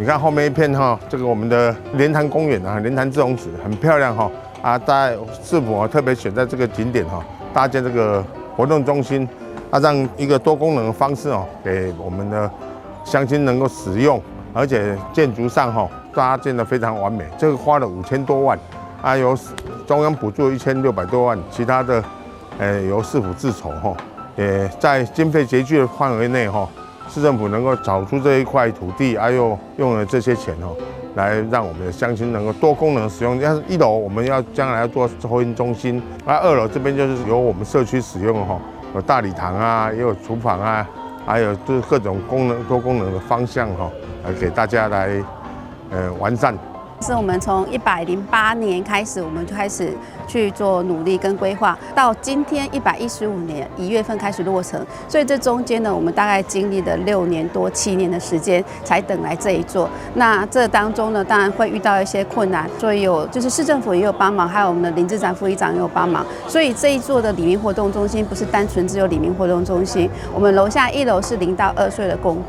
看後面一片哈，這個我們的蓮潭公園啊，蓮潭滯洪池很漂亮哈啊！大家市府特別選在這個景點哈，搭建這個活動中心，讓一個多功能的方式哦，給我們的鄉親能夠使用，而且建築上哈搭建得非常完美。這個花了5000多萬啊，由中央補助1600多萬，其他的由市府自籌哈，也在經費拮據的範圍內哈。市政府能夠找出這一塊土地，又用了這些錢哦，來讓我們的鄉親能夠多功能使用。像是1樓我們將來要做收銀中心，而2樓這邊就是由我們社區使用哈，有大禮堂啊，也有廚房啊，還有就是各種多功能的方向哈，來給大家來完善。是我們從108年開始，我們就開始去做努力跟規劃，到今天115年1月份開始落成，所以這中間呢，我們大概經歷了6年多7年的時間，才等來這一座。那這當中呢，當然會遇到一些困難，所以就是市政府也有幫忙，還有我們的林志展副議長也有幫忙，所以這一座的里民活動中心不是單純只有里民活動中心，我們樓下1樓是0到2歲的公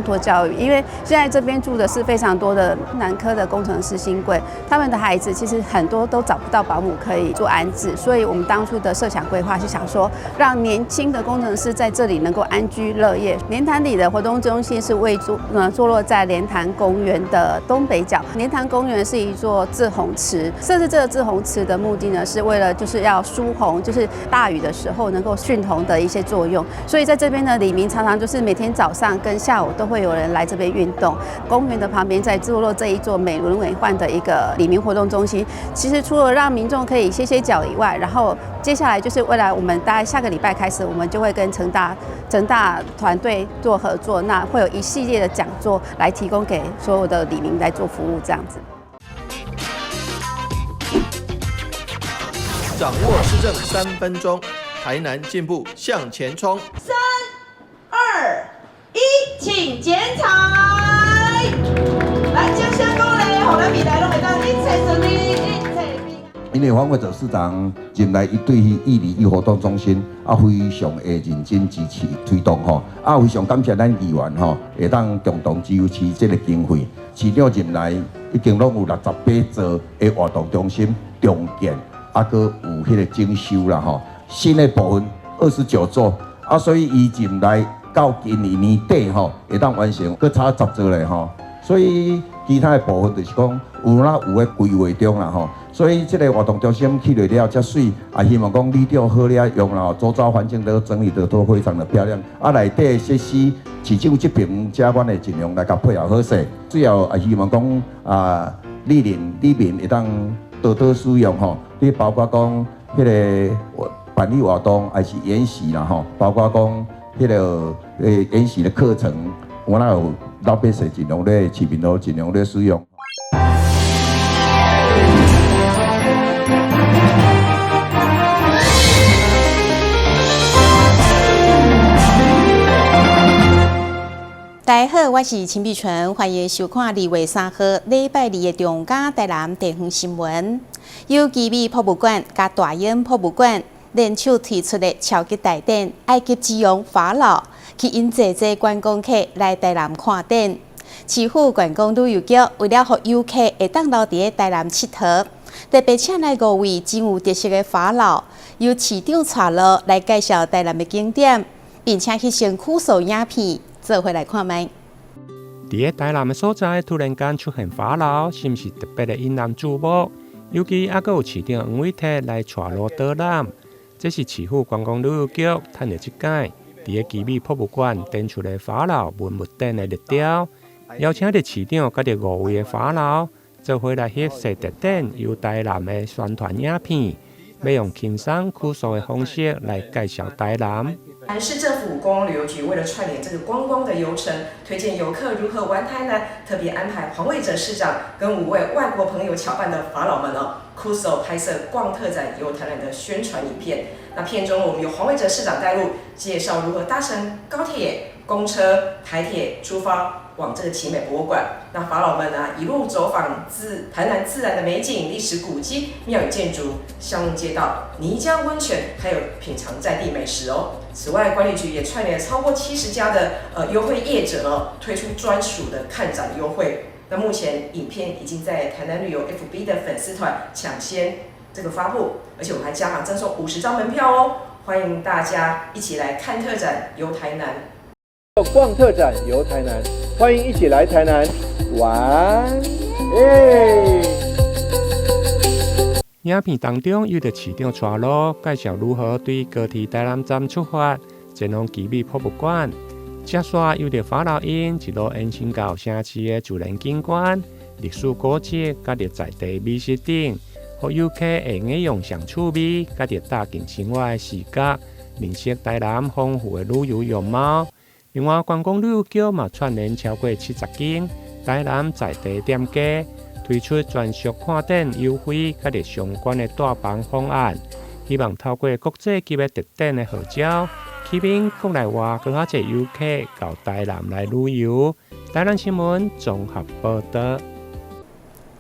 托教育，因為現在這邊住的是非常多的南科的工程師新貴，他們的孩子其實很多都找不到保姆可以做安置，所以我们當初的設想規劃是想說，讓年輕的工程師在這裡能夠安居樂業。蓮潭里的活動中心是坐落在蓮潭公園的東北角。蓮潭公園是一座滯洪池，設置這個滯洪池的目的呢，是為了就是要疏洪，就是大雨的時候能夠蓄洪的一些作用。所以在這邊呢，里民常常就是每天早上跟下午都會有人來這邊運動。公園的旁邊再坐落這一座美輪美奐的一個里民活動中心，其實除了讓民眾可以歇歇腳以外，然後接下來就是未來我們大概下個禮拜開始，我們就會跟成大團隊做合作，那會有一系列的講座來提供給所有的里民來做服務，這樣子。掌握施政3分鐘，台南進步向前衝。3、2、1，請剪彩。來，掌聲鼓勵，讓咱未來攏會當一切順利，一切平安。因為黃偉哲市長進來，伊對於義里活動中心非常的認真支持推動吼，非常感謝咱議員吼，會當共同支持這個經費。市長進來已經攏有68座的活動中心重建，閣有迄個整修啦吼，新的部分29座，所以伊進來到今年年底吼，會當完成，閣差10座嘞吼。所以其他的部分就是講有的規劃中啦吼，所以這個活動中心起來了遮水，希望講里長好了用啦，周遭環境都整理得都非常的漂亮。內底設施市政這邊遮阮會盡量來甲配合好勢，最後希望講里民會當多多使用吼，你包括講迄個辦理活動還是研習啦吼，包括講迄個研習的課程，我那有。老百姓盡量咧，市民都盡量咧使用。大家好，我是陳碧純，歡迎收看2月3號禮拜2的中嘉台南地方新聞。由奇美博物館加大英博物館聯手推出的超級大展《埃及之王法老》。吸引濟觀光客來台南看展。市府觀光旅遊局為了讓遊客會當留在台南佚佗，特別請來5位真有特色的法老，由市長帶路來介紹台南的景點，並且去先酷搜影片，做回來看賣。在台南的所在突然間出現法老，是不是特別的引人注目？尤其還有市長黃偉哲來帶路導覽，這是市府觀光旅遊局趁着這屆。在奇美博物館展出的法老文物展的立雕，邀請着市長甲着5位的法老做伙來翕攝特展由台南的宣傳影片，要用輕鬆酷搜的方式來介紹台南。南市政府觀光旅遊局為了串聯這個觀光的遊程，推薦遊客如何玩台南，特別安排黃偉哲市長跟5位外國朋友巧扮的法老們酷搜拍攝逛特展遊台南的宣傳影片。那片中我們由黃偉哲市長帶路，介紹如何搭乘高鐵、公車、台鐵出發往這個奇美博物館。那法老們一路走訪台南自然的美景、歷史古蹟、廟宇建築、巷弄街道、泥漿溫泉，還有品嘗在地美食哦。此外，管理局也串聯了超過70家的優惠業者推出專屬的看展優惠。那目前影片已經在台南旅遊 FB 的粉絲團搶先這個發布，而且我們還加碼贈送50張門票哦，歡迎大家一起來看特展遊台南。逛特展遊台南，歡迎一起來台南玩耶！影片當中有着市長帶路，介紹如何對高鐵台南站出發，前往奇美博物館。接續有着法老因一路延伸到城市的自然景觀、歷史古蹟，甲着在地美食等，讓遊客會用用上趣味，甲着踏進生活的視覺，認識台南豐富的旅遊樣貌。另外，觀光旅遊局嘛串聯超過70間台南在地店家，推出專屬看展優惠，甲着相關的大房方案，希望透過國際級的特典的號召，吸引國內外更較儕遊客到台南來旅遊。台南新聞綜合報道。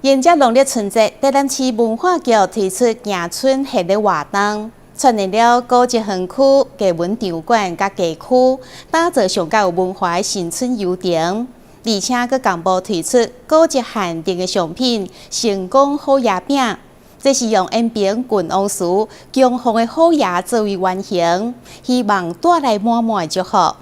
迎接農曆春節，台南市文化局推出迎春系列活動。串聯了高級園區、藝文場館甲街區，打造上較有文化的新春遊程，而且閣同步推出高級限定的商品——成功好野餅。這是用延平郡王祠供奉的好野作為原型，希望帶來滿滿的祝福。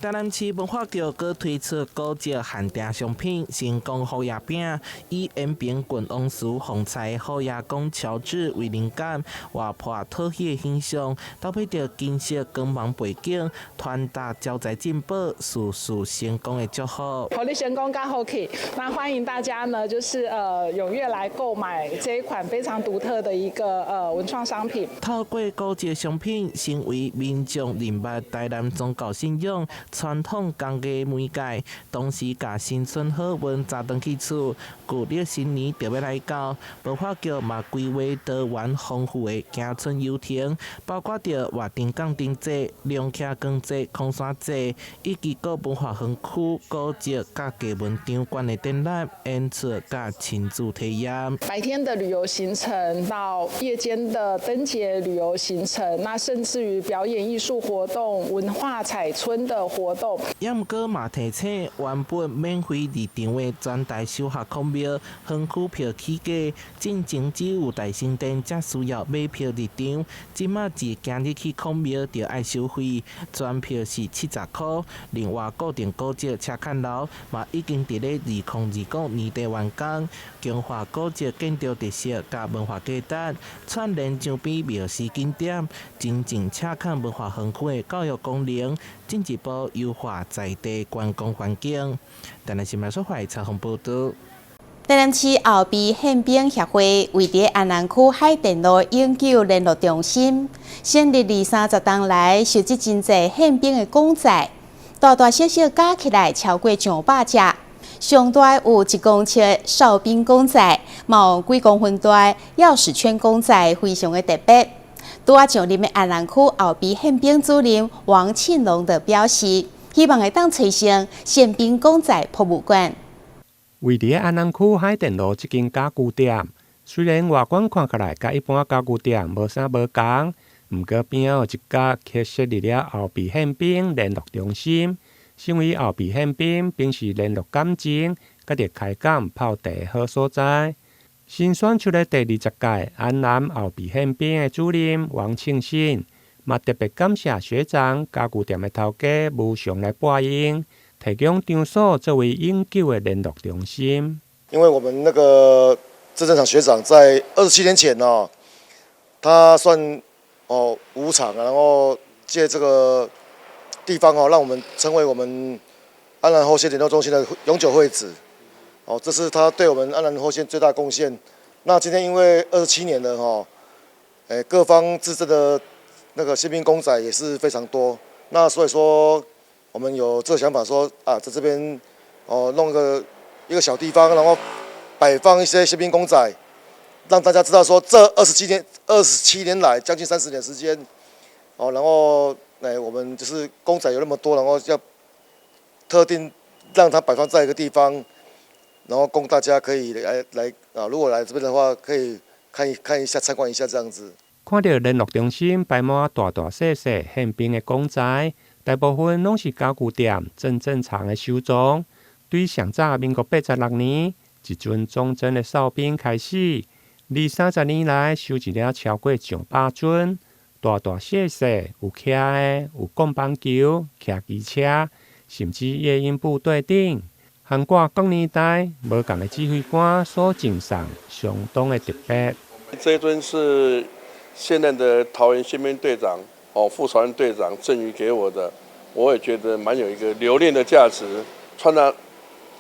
台南市文化局閣推出高級限定商品成功好野餅，以延平郡王祠風采好野公喬治為靈感，活潑討喜的形象，搭配着金色光芒背景，傳達招財進寶、事事成功的祝福。好利成功，加好氣。那歡迎大家呢，就是踴躍來購買這一款非常獨特的一個文創商品。透過高級商品，成為民眾認捌台南宗教信仰。傳統工藝媒介，同時甲新春好運帶回去厝，舊曆新年就要來到，文化局嘛規劃多元豐富的迎春遊程，包括着活燈降燈節、龍徛光節、空山節，以及各文化園區古蹟甲藝文場館的展覽、演出甲親子體驗。白天的旅遊行程到夜間的燈節旅遊行程，那甚至於表演藝術活動、文化彩春的活動。也毋過嘛提醒，原本免費入場的全台小學孔廟園區票起價，進前只有大聖殿才需要買票入場，即馬自今日去孔廟就要收費，全票是70塊。另外，固定古蹟車看樓嘛已經佇咧2029年底完工，強化古蹟建築特色甲文化價值，串聯周邊廟史景點，真正車看文化園區的教育功能，進一步優化在地觀光環境。台南新聞所發採訪報道。台南市後埤憲兵協會位於安南區海淀路永久聯絡中心，成立20-30年來，收集真濟憲兵的公仔，大大小小加起來超過200隻，上大有1公尺的哨兵公仔，有幾公分大鑰匙圈公仔，非常的特別。拄仔上任的安南區後埤憲兵主任王慶龍就表示，希望會當推成憲兵公仔博物館。位於安南區海淀路這間家具店，雖然外觀看起來甲一般家具店無啥無同，毋過邊有一角卻設立了後埤憲兵聯絡中心，成為後埤憲兵平時聯絡感情、甲着開講泡茶的好所在。新選出的第20屆安南後埤憲兵的主任王慶信，嘛特別感謝學長家具店的頭家無償來播映，提供場所作為永久的聯絡中心。因為我們那個鄭正常學長在27年前哦，他算無償，然後借這個地方哦，讓我們成為我們安南後線聯絡中心的永久會址。哦，這是他對我們安南後線最大貢獻。那今天因為27年了哈，各方自製的那個憲兵公仔也是非常多。那所以說，我們有這個想法說啊，在這邊弄一個小地方，然後擺放一些憲兵公仔，讓大家知道說這27年來將近30年時間，然後我們就是公仔有那麼多，然後要特定讓它擺放在一個地方。然後供大家可以來啊，如果來這邊的話，可以看一下、參觀一下這樣子。看到聯絡中心擺滿大大小小憲兵的公仔，大部分攏是家具店正常的收藏。對上早民國86年，一尊忠貞的哨兵開始，20-30年來收集了超過200尊，大大小小，有騎的，有鋼棒球、騎機車，甚至夜鷹部隊等。涵蓋各年代無同的指揮官所贈送，相當的特別。這一尊是現任的桃園憲兵隊長副傳任隊長贈予給我的，我也覺得蠻有一個留念的價值。穿的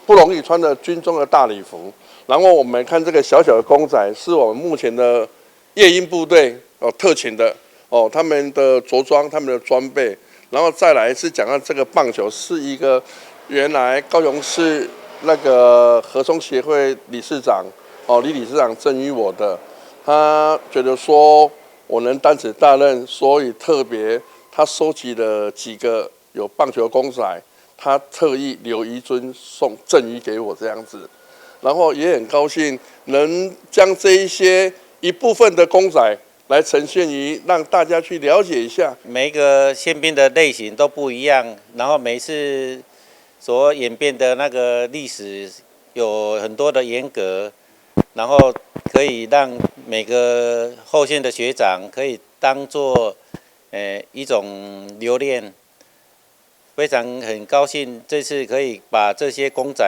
不容易，穿着軍中的大禮服。然後我們看這個小小的公仔，是我們目前的夜鷹部隊特勤的他們的着裝、他們的裝備。然後再來是講到這個棒球，是一個原來高雄市那個和松協會理事長李理事長贈予我的。他覺得說我能擔此大任，所以特別他收集了幾個有棒球公仔，他特意留一尊贈予給我這樣子。然後也很高興能將這一些一部分的公仔來呈現於讓大家去了解一下。每一個憲兵的類型都不一樣，然後每一次所演變的那個歷史有很多的嚴格，然後可以讓每個後線的學長可以當作一種留念。非常很高興這次可以把這些公仔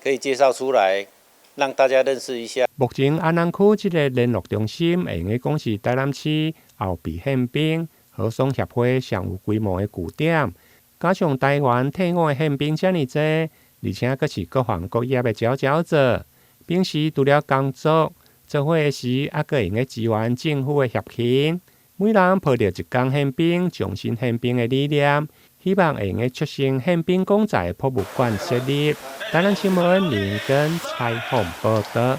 可以介紹出來，讓大家認識一下。目前安南區這個聯絡中心會用的講是台南市後備憲兵和松協會上有規模的據點，加上台灣退伍的憲兵這麼多，而且還是各行各業的佼佼者。平時除了工作，做伙時還會用的支援政府的協勤，每人抱着一工憲兵、終身憲兵的理念。希望會用出身憲兵公仔博物館設立。台南新聞林根採訪報道。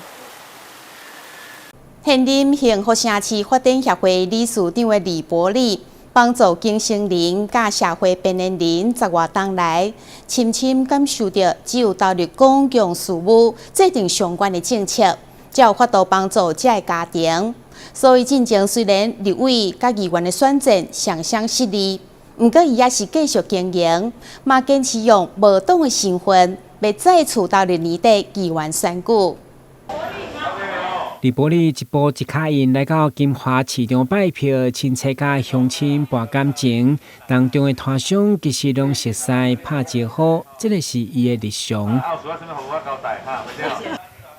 現任幸福城市發展協會理事長的李伯利，幫助經生人甲社會邊緣人10多冬來，深深感受到只有投入公共事務制定相關的政策，才有法度幫助這個家庭。所以進前雖然立委甲議員的選戰雙雙失利。不過，伊也是繼續經營，嘛堅持用無黨的身份，要再次投入年底議員選舉。李伯利一步一腳印來到金華市場拜票，親切甲鄉親博感情，當中的攤商其實攏熟悉拍招呼，這個是伊的日常。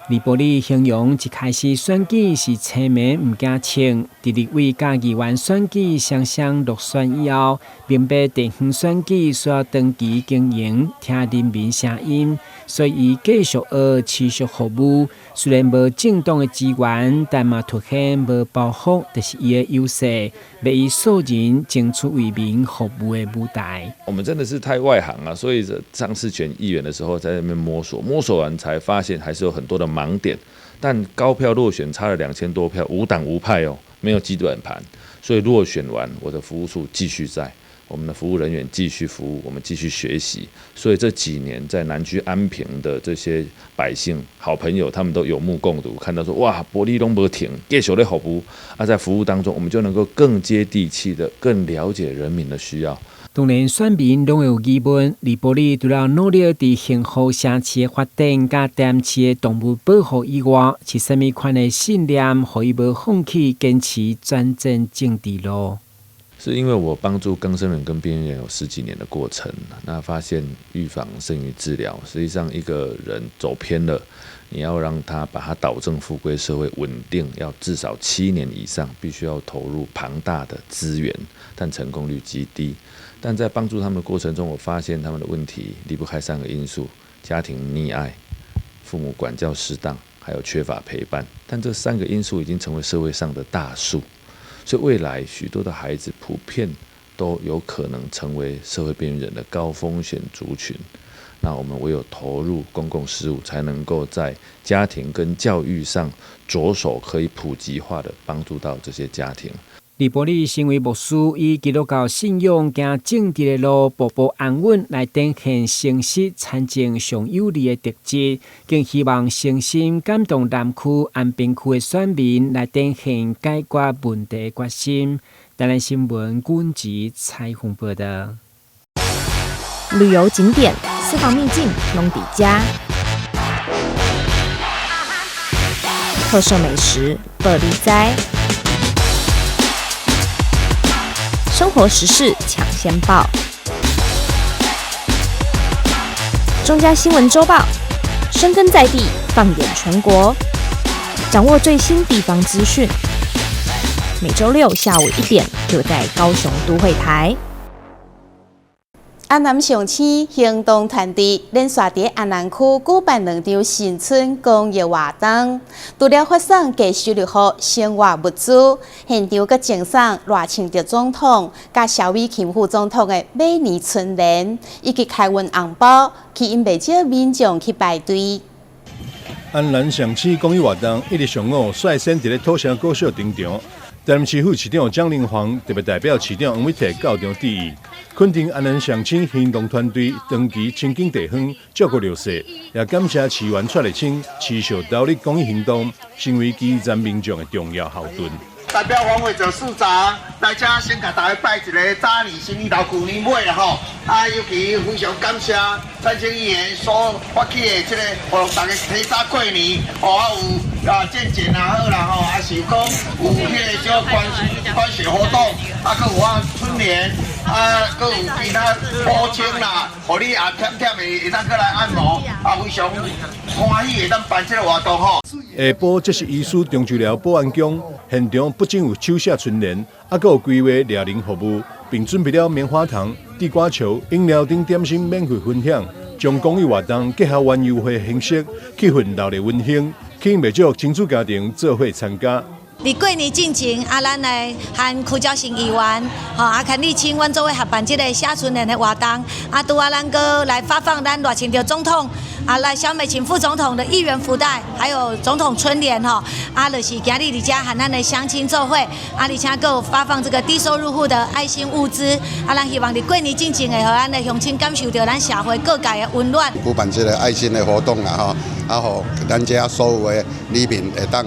李伯利形容一開始選舉是青面唔驚青，在立委甲議員選舉雙雙落選以後，明白地方選舉需要長期經營，聽人民聲音，所以伊繼續持續服務。雖然無正當的資源，但嘛凸顯無包袱，就是伊的優勢，要以素人爭取為民服務的舞台。我們真的是太外行了，所以上次選議員的時候，在那邊摸索完才發現還是有很多的盲點。但高票落選差了2000多票，無黨無派哦，沒有基本盤，所以落選完，我的服務處繼續在。我們的服務人員繼續服務，我們繼續學習。所以這幾年在南區安平的這些百姓、好朋友，他們都有目共睹，看到說哇，伯利都沒停，繼續在服務。在服務當中，我們就能夠更接地氣的、更了解人民的需要。當然，選民攏有疑問，李伯利除了努力在幸福城市的發展、甲台南市的動物保護以外，是什麼款的信念，讓伊無放棄堅持專政政治路？是因為我幫助更生人跟邊緣人有10幾年的過程，那發現預防勝於治療。實際上，一個人走偏了，你要讓他把他導正復歸社會穩定，要至少7年以上，必須要投入龐大的資源，但成功率極低。但在幫助他們的過程中，我發現他們的問題離不開3個因素：家庭溺愛、父母管教失當，還有缺乏陪伴。但這3個因素已經成為社會上的大數。所以未來許多的孩子普遍都有可能成為社會邊緣人的高風險族群。那我們唯有投入公共事務，才能夠在家庭跟教育上着手可以普及化的幫助到這些家庭。李伯利身為牧師，以基督教信仰行政治的路，步步安穩來展現誠實參政上有利的特質，更希望誠心感動南區、安平區的選民來展現解決問題的決心。台南新聞軍籍採訪報道。旅遊景點、私房秘境攏底家，特色美食樂利哉，生活時事搶先報，中嘉新聞週報，深耕在地，放眼全國，掌握最新地方資訊。每週六下午1點，就在高雄都會台。安南上市行動團隊連續在安南區舉辦2場新春公益活動，除了發送給收入戶生活物資，現場閣贈送賴清德總統、甲蕭美琴副總統的每年春聯，以及開運紅包，吸引不少民眾去排隊。安南上市公益活動1日上午率先佇咧土城國小登場，台南市府市長蔣靈煌特別代表市長黃偉哲到場致意。肯定安南上市行動團隊長期親近地方，照顧弱勢，也感謝市員蔡立青持續投入公益行動，成為基層民眾的重要後盾。代表黃偉哲市長來這先給大家拜一個早年新年頭舊年尾吼，尤其非常感謝蔡清議員所發起的這個，讓大家提早過年，有健檢好啦吼，是講有迄個小關係活動，閣有春聯，閣有其他補充啦，互你忝忝的會當過來按摩，非常歡喜會當辦這個活動吼。下晡，這是醫師中州寮保安宮現場，不僅有手寫春聯，還有規劃獵人服務，並準備了棉花糖、地瓜球、飲料等點心免費分享，將公益活動結合園遊會形式，氣氛熱鬧溫馨，吸引不少親子家庭做伙參加。佇過年進前，咱來和區兆新議員，肯立青，阮做伙合辦這個寫春聯的活動，拄咱閣來發放咱賴清德總統，來蕭美琴副總統的議員福袋，還有總統春聯就是今日佇遮和咱的鄉親做伙，而且閣有發放這個低收入戶的愛心物資，咱希望佇過年進前會和咱的鄉親感受到咱社會各界的溫暖。舉辦這個愛心的活動啦，互咱遮所有的里民會當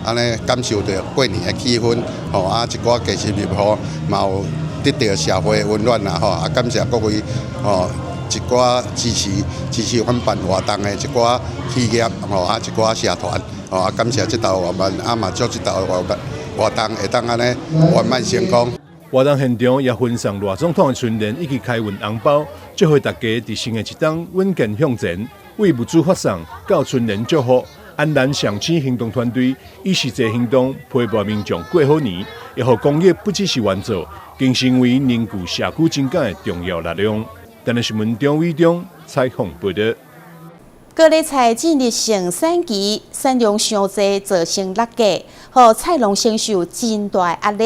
安尼感受到過年的氣氛，一寡家庭入戶嘛有得到社會的溫暖啦，感謝各位一寡支持阮辦活動的一寡企業，一寡社團，感謝這道我們嘛祝這道活動會當安尼圓滿成功。活動現場也分送賴總統的春聯以及開運紅包，祝賀大家佇新的一冬穩健向前。為物資發送到春聯祝福，安南上市行動團隊以實際行動陪伴民眾過好年，也讓公益不只是完做，更成為凝聚社區情感的重要力量。台南新聞張偉忠採訪報道。高麗菜進入盛產期，產量上濟造成落價，讓菜農承受真大壓力。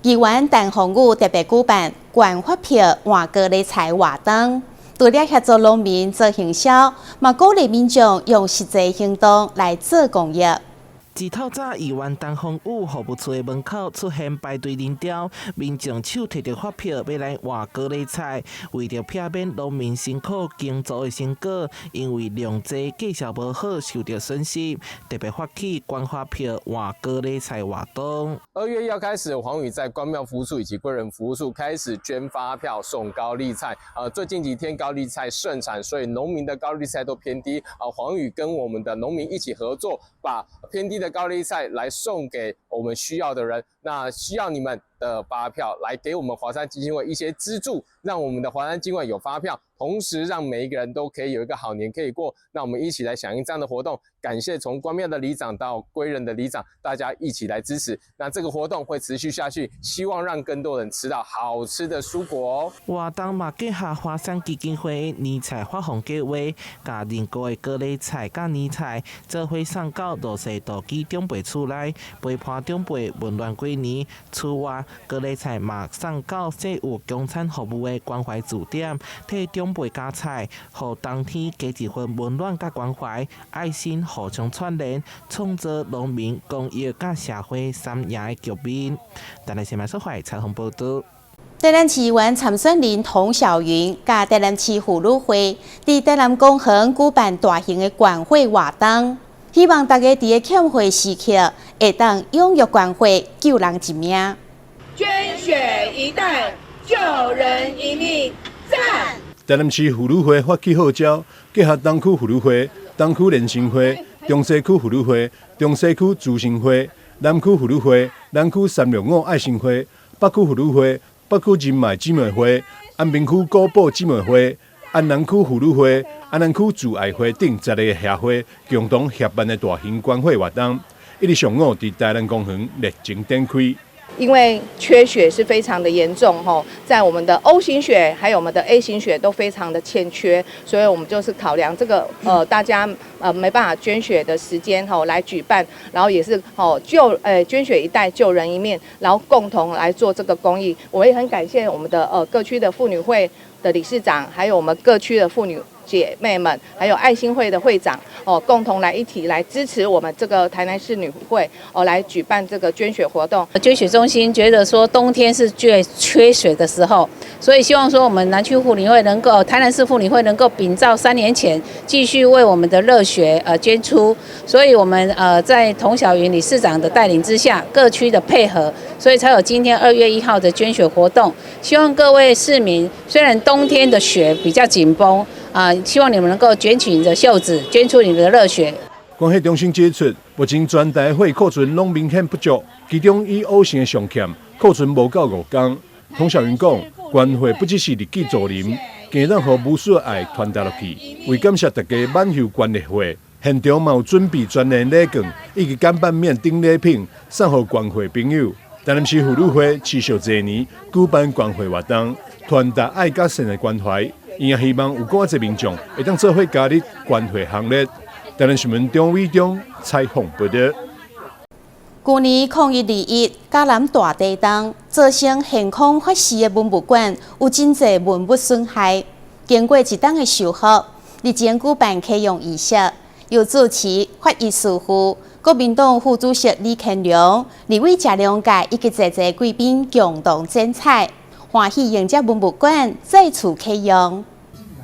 議員陳鴻宇特別舉辦關發票換高麗菜活動。除了協助農民做行銷，嘛鼓勵民眾用實際行動來做公益。自透早，議員陳鴻宇服務處的門口出現排隊人潮，民眾手提着發票要來換高麗菜，為着避免農民辛苦耕作的成果因為量濟計銷無好受到損失，特別發起關發票換高麗菜活動。2月1號開始，黃宇在關廟服務處以及歸仁服務處開始捐發票送高麗菜。最近幾天高麗菜盛產，所以農民的高麗菜都偏低。黃宇跟我們的農民一起合作，把偏低的高麗菜來送給我們需要的人，那需要你們的發票來給我們華山基金會一些資助，讓我們的華山基金會有發票，同時讓每一個人都可以有一個好年可以過。那我們一起來響應這樣的活動，感謝從關廟的里長到歸仁的里長，大家一起來支持。那這個活動會持續下去，希望讓更多人吃到好吃的蔬果哦。活動嘛結合華山基金會年菜發放計劃，甲鄰國的高麗菜甲年菜做伙送到羅西道基長輩厝內，陪伴長輩溫暖過年。此外，高麗菜嘛送到設有供餐服務的關懷駐點，替長輩加菜，互當天加一份溫暖甲關懷，愛心互相串聯，創造農民公益甲社會三贏的局面。台南新聞社會採訪報道。台南市議員參選人童曉雲甲台南市婦女會佇台南公園舉辦大型的關懷活動，希望大家佇個欠會時刻會當踴躍關懷，救人一命。捐血一袋，救人一命，讚！台南市婦女會發起號召，結合東區婦女會、東區聯心會、中西區婦女會、中西區慈誠會、南區婦女會、南區365愛心會、北區婦女會、北區仁愛姊妹會、安平區古堡姊妹會、安南區婦女會、安南區慈愛會等10個協會共同協辦的大型關懷活動，1日上午在台南公園熱情展開。因為缺血是非常的嚴重吼，在我們的 O 型血還有我們的 A 型血都非常的欠缺，所以我們就是考量這個大家沒辦法捐血的時間吼來舉辦，然後也是捐血一代救人一面，然後共同來做這個公益。我也很感謝我們的各區的婦女會的理事長，還有我們各區的婦女姐妹們，還有愛心會的會長共同來一起來支持我们这个台南市女會來舉辦這個捐血活動。捐血中心覺得說冬天是最缺血的時候，所以希望說我們南區婦女會能夠，台南市婦女會能夠秉照3年前繼續為我們的熱血捐出，所以我們在童曉雲理事長的帶領之下，各區的配合，所以才有今天2月1號的捐血活動。希望各位市民，雖然冬天的血比較緊繃。希望你們能夠捲起你的袖子，捐出你們的熱血。關係中心指出，目前全台會庫存攏明顯不足，其中以O型的上欠，庫存無夠5天。童曉雲講，關會不只是日記助臨，更讓予無數的愛傳達落去。為感謝大家滿後關烈會，現場嘛有準備專人禮券以及乾拌麵等禮品，送予關會朋友。台南市婦女會持續多年舉辦關會活動，傳達愛甲善的關懷。伊也希望有更多民眾會當做伙加入關會行列。台南新聞張偉忠採訪報道。去年2/11嘉南大地震造成現況發生的文物館有真濟文物損害，經過一冬的修復，日前舉辦啟用儀式，由主持法醫師傅、國民黨副主席李乾龍、立委謝龍介以及儕貴賓共同剪彩。歡喜迎接文物館再次啟用。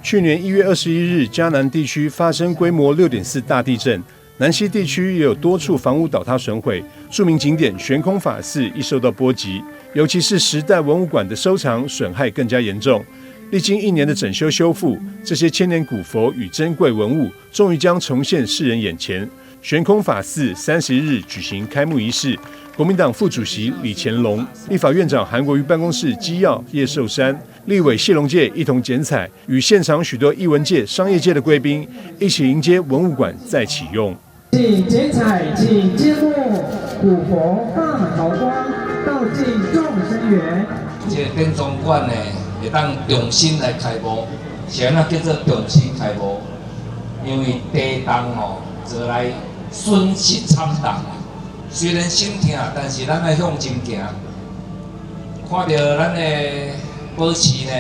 去年1月21日，嘉南地區發生規模6.4大地震，南西地區也有多處房屋倒塌損毀，著名景點懸空法寺亦受到波及，尤其是時代文物館的收藏損害更加嚴重。歷經1年的整修修復，這些千年古佛與珍貴文物終於將重現世人眼前。懸空法寺30日舉行開幕儀式。國民黨副主席李乾龍、立法院長韓國瑜辦公室機要葉壽山、立委謝龍介一同剪彩，與現場許多藝文界、商業界的貴賓一起迎接文物館再啟用。請剪彩，請接幕，古佛大潮光，道盡眾生緣。這個典藏館呢，會當重新來開幕，是安怎叫做重新開幕？因為地動就來損失慘重。雖然心痛，但是咱要向前行。看到咱的保持呢，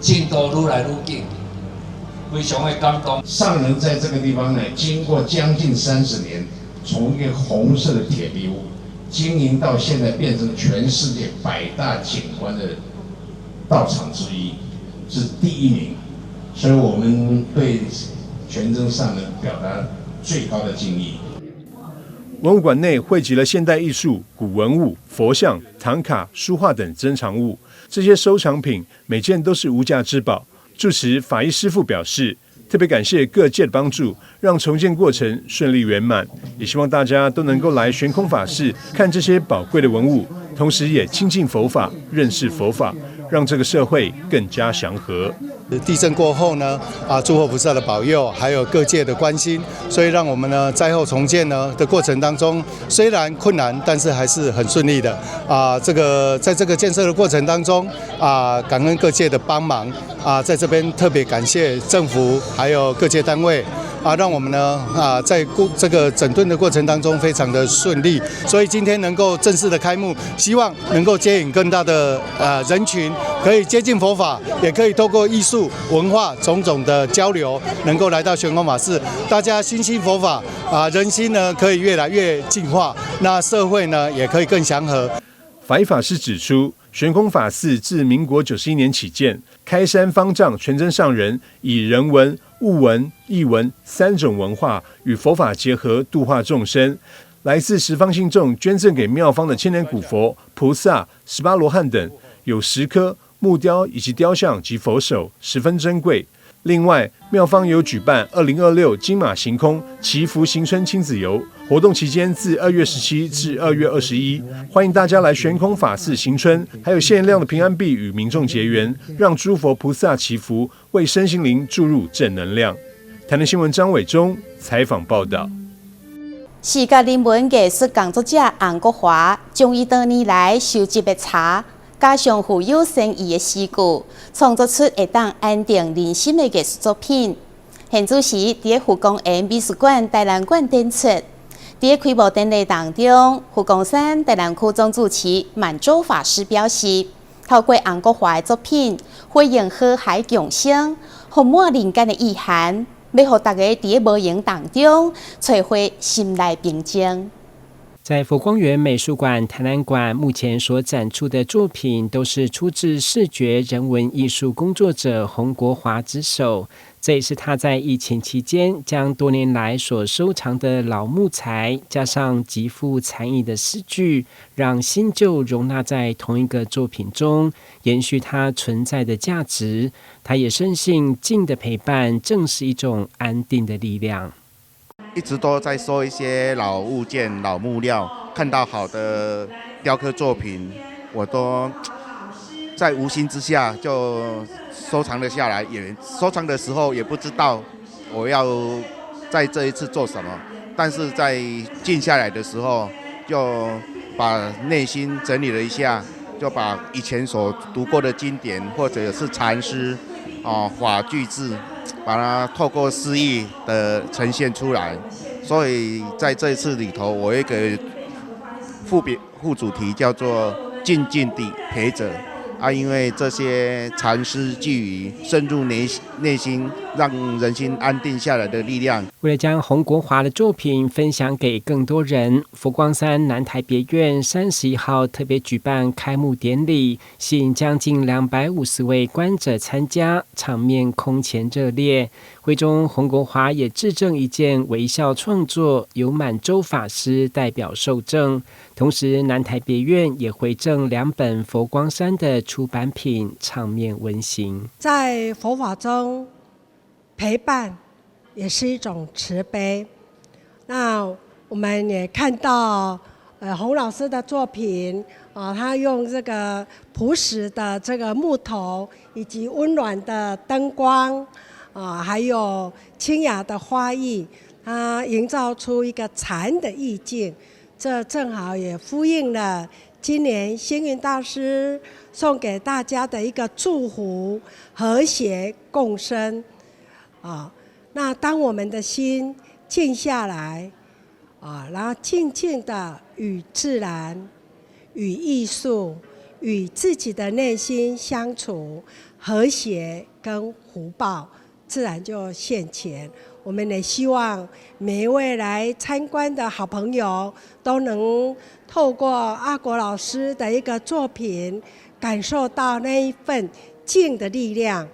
進度愈來愈緊，非常的感動。上人在這個地方呢，經過將近30年，從一個紅色的鐵皮屋經營到現在，變成全世界100大景觀的道場之一，是第1名。所以我們對全真上人表達最高的敬意。文物館內匯集了現代藝術、古文物、佛像、唐卡、書畫等珍藏物，這些收藏品每件都是無價之寶。住持法醫師父表示，特別感謝各界的幫助，讓重建過程順利圓滿。也希望大家都能夠來懸空法寺看這些寶貴的文物，同時也親近佛法、認識佛法，讓這個社會更加祥和。地震過後呢，諸佛菩薩的保佑，還有各界的關心，所以讓我們呢災後重建呢的過程當中，雖然困難，但是還是很順利的。在這個建設的過程當中，感恩各界的幫忙。在這邊特別感謝政府還有各界單位。讓我們呢在這個整頓的過程當中非常的順利，所以今天能夠正式的開幕，希望能夠接引更大的人群，可以接近佛法，也可以透過藝術文化種種的交流，能夠來到懸空法寺，大家心繫佛法人心呢可以越來越淨化，那社會呢也可以更祥和。法醫法師指出，懸空法寺自民國91年起建，開山方丈全真上人以人文、物文、藝文3種文化與佛法結合，度化眾生。來自十方信眾捐贈給廟方的千年古佛、菩薩、18羅漢等有10顆，木雕以及雕像及佛手，十分珍貴。另外，廟方有舉辦2026金馬行空祈福行春親子遊，活動期間自2月17至2月21，歡迎大家來懸空法寺行春，還有限量的平安幣與民眾結緣，讓諸佛菩薩祈福，為身心靈注入正能量。台南新聞張偉忠採訪報道。視覺人文藝術工作者洪國華，將伊多年來收集的茶，加上富有深意的詩句，創作出會當安定人心的藝術作品。現主時佇福光園美術館台南館展出。佇開幕典禮當中，福光山台南區總主持滿洲法師表示，透過洪國華的作品，回應河海共生，充滿人間的意涵，要讓大家佇無形當中找回心內平靜。在佛光園美術館、台南館目前所展出的作品，都是出自視覺人文藝術工作者洪國華之手。這也是他在疫情期間將多年來所收藏的老木材，加上極富禪意的詩句，讓新舊容納在同一個作品中，延續它存在的價值。他也深信靜的陪伴正是一種安定的力量。一直都在收一些老物件、老木料，看到好的雕刻作品，我都在無形之下就收藏了下來。也收藏的時候也不知道我要在這一次做什麼，但是在靜下來的時候，就把內心整理了一下，就把以前所讀過的經典或者是禪詩、法句字，把它透過詩意的呈現出來。所以在這一次裡頭，我有一個副主題叫做靜靜地陪着因為這些禪詩句語深入內心，讓人心安定下來的力量。為了將洪國華的作品分享給更多人，佛光山南台別院31號特別舉辦開幕典禮，吸引將近250位觀者參加，場面空前熱烈。會中洪國華也致贈一件微笑創作，由滿洲法師代表受贈。同時，南台別院也回贈2本佛光山的出版品，場面溫馨。在佛法中，陪伴也是一種慈悲。那我們也看到，洪老師的作品他用這個樸實的這個木頭，以及溫暖的燈光，還有清雅的花藝，它營造出一個禪的意境。這正好也呼應了今年星雲大師送給大家的一個祝福：和諧共生。那當我們的心靜下來，然後靜靜的與自然、與藝術、與自己的內心相處，和諧跟福報自然就現前。我們也希望每一位來參觀的好朋友都能透過阿國老師的一個作品，感受到那一份靜的力量，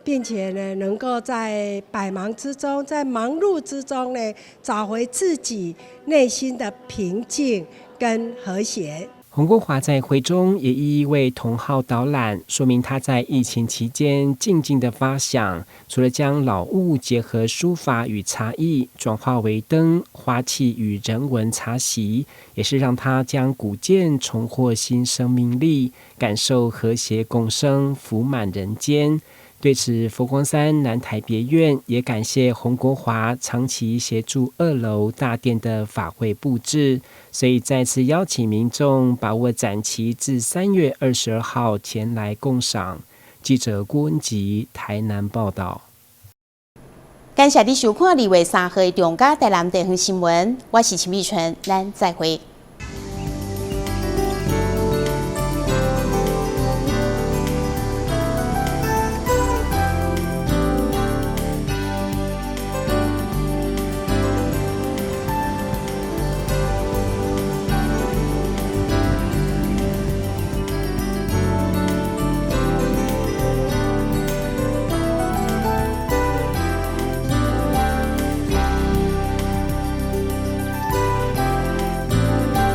並且呢，能夠在百忙之中，在忙碌之中呢，找回自己內心的平靜跟和諧。洪國華在會中也一一為同好導覽，說明他在疫情期間靜靜的發想，除了將老物結合書法與茶藝，轉化為燈、花器與人文茶席，也是讓他將古建重獲新生命力，感受和諧共生，福滿人間。對此，佛光山南台別院也感謝洪國華長期協助2樓大殿的法會布置，所以再次邀請民眾把握展期至3月22號前來共賞。記者郭文吉台南報道。感謝你收看2月3號的中嘉台南地方新聞，我是陳美純，咱再會。